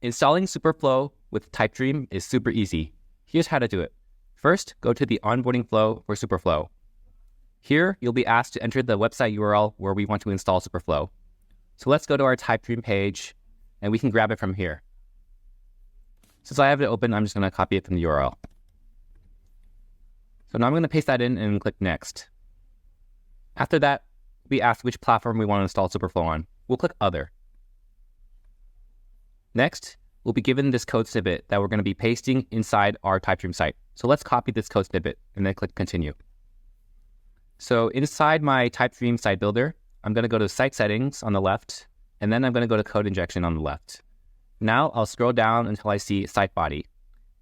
Installing Superflow with Typedream is super easy. Here's how to do it. First, go to the onboarding flow for Superflow. Here, you'll be asked to enter the website URL where we want to install Superflow. So let's go to our Typedream page, and we can grab it from here. Since I have it open, I'm just going to copy it from the URL. So now I'm going to paste that in and click Next. After that, we ask which platform we want to install Superflow on. We'll click Other. Next, we'll be given this code snippet that we're going to be pasting inside our Typedream site. So let's copy this code snippet and then click Continue. So inside my Typedream site builder, I'm going to go to Site Settings on the left, and then I'm going to go to Code Injection on the left. Now I'll scroll down until I see Site Body,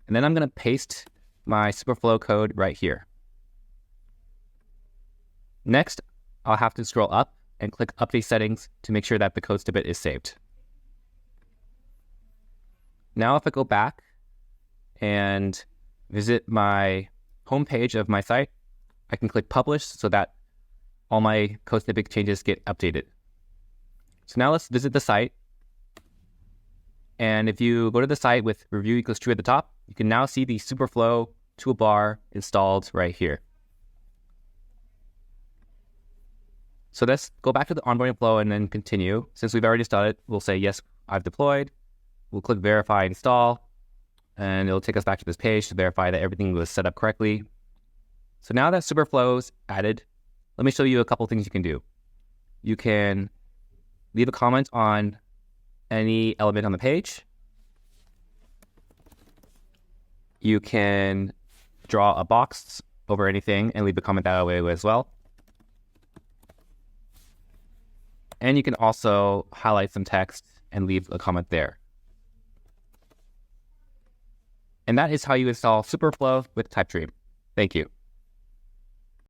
and then I'm going to paste my Superflow code right here. Next, I'll have to scroll up and click Update Settings to make sure that the code snippet is saved. Now if I go back and visit my home page of my site, I can click Publish so that all my code snippet changes get updated. So now let's visit the site. And if you go to the site with review equals true at the top, you can now see the Superflow toolbar installed right here. So let's go back to the onboarding flow and then continue. Since we've already started, we'll say, yes, I've deployed. We'll click Verify Install, and it'll take us back to this page to verify that everything was set up correctly. So now that Superflow is added, let me show you a couple things you can do. You can leave a comment on any element on the page. You can draw a box over anything and leave a comment that way as well. And you can also highlight some text and leave a comment there. And that is how you install Superflow with Typedream. Thank you.